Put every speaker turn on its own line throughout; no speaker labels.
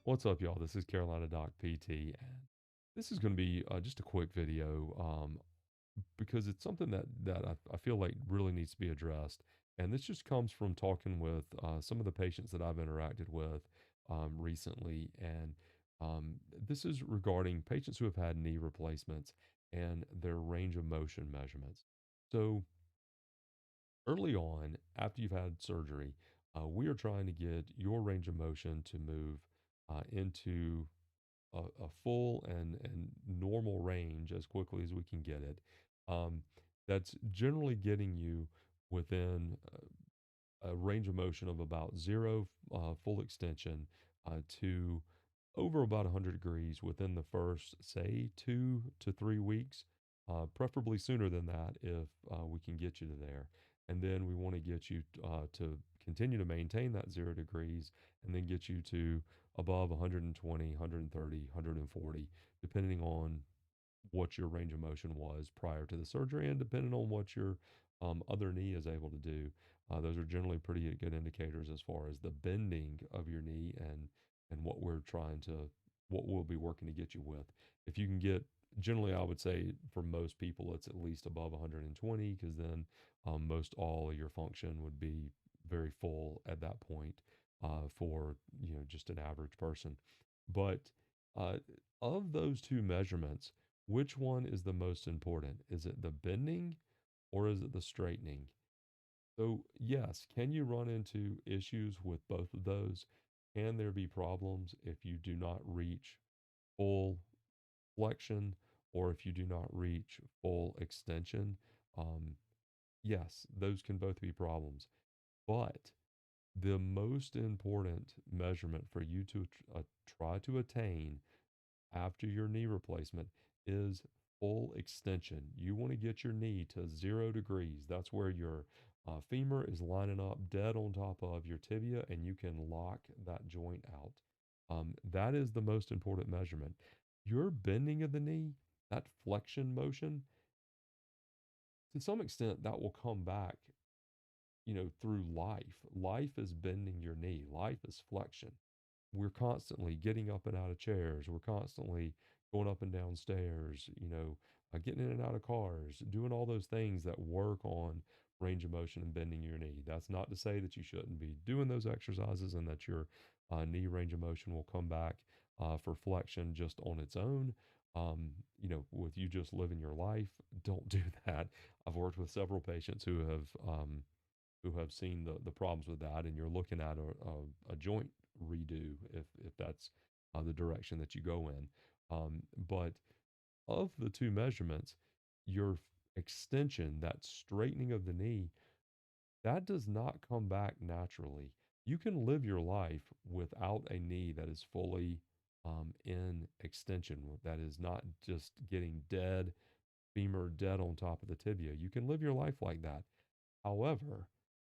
What's up, y'all? This is Carolina Doc PT, and this is going to be just a quick video because it's something that I feel like really needs to be addressed. And this just comes from talking with some of the patients that I've interacted with recently. And this is regarding patients who have had knee replacements and their range of motion measurements. So, early on, after you've had surgery, we are trying to get your range of motion to move into a full and normal range as quickly as we can get it. Um, that's generally getting you within a range of motion of about zero full extension to over about 100 degrees within the first, say, 2 to 3 weeks, preferably sooner than that if we can get you to there. And then we want to get you to continue to maintain that 0 degrees and then get you to above 120, 130, 140, depending on what your range of motion was prior to the surgery and depending on what your other knee is able to do. Those are generally pretty good indicators as far as the bending of your knee and what we'll be working to get you with. If you can get, generally, I would say for most people, it's at least above 120 because then most all of your function would be very full at that point for just an average person. But uh, of those two measurements, which one is the most important? Is it the bending or is it the straightening? So, yes, can you run into issues with both of those? Can there be problems if you do not reach full flexion or if you do not reach full extension? Um, yes, those can both be problems. But the most important measurement for you to try to attain after your knee replacement is full extension. You want to get your knee to 0 degrees. That's where your femur is lining up dead on top of your tibia, and you can lock that joint out. That is the most important measurement. Your bending of the knee, that flexion motion, to some extent, that will come back through life. Life is bending your knee, life is flexion. We're constantly getting up and out of chairs. We're constantly going up and down stairs, getting in and out of cars, doing all those things that work on range of motion and bending your knee. That's not to say that you shouldn't be doing those exercises and that your knee range of motion will come back for flexion just on its own. With you just living your life, don't do that. I've worked with several patients who have seen the problems with that, and you're looking at a joint redo if that's the direction that you go in. But of the two measurements, your extension, that straightening of the knee, that does not come back naturally. You can live your life without a knee that is fully in extension, that is not just getting dead, femur dead on top of the tibia. You can live your life like that. However,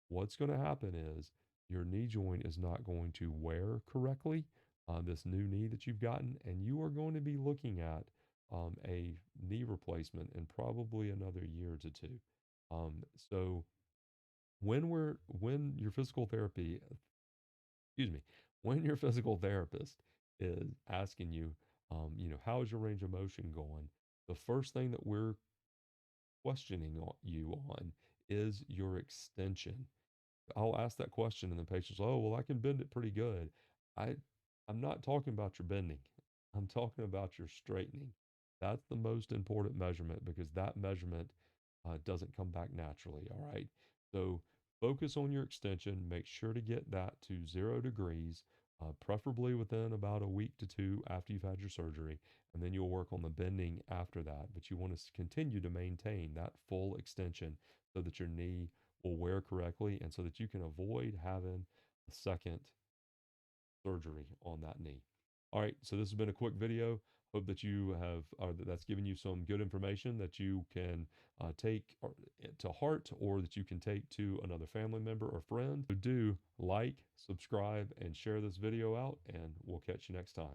what's going to happen is your knee joint is not going to wear correctly on this new knee that you've gotten, and you are going to be looking at a knee replacement in probably another year to two. So when your physical therapy, excuse me, when your physical therapist is asking you, how is your range of motion going? The first thing that we're questioning you on is your extension. I'll ask that question and the patient's, oh, well, I can bend it pretty good. I I'm not talking about your bending. I'm talking about your straightening. That's the most important measurement because that measurement doesn't come back naturally. All right. So focus on your extension. Make sure to get that to 0 degrees, preferably within about a week to two after you've had your surgery. And then you'll work on the bending after that. But you want to continue to maintain that full extension so that your knee will wear correctly and so that you can avoid having a second surgery on that knee. All right, so this has been a quick video. Hope that you have, that's given you some good information that you can take to heart or that you can take to another family member or friend. So do like, subscribe, and share this video out, and we'll catch you next time.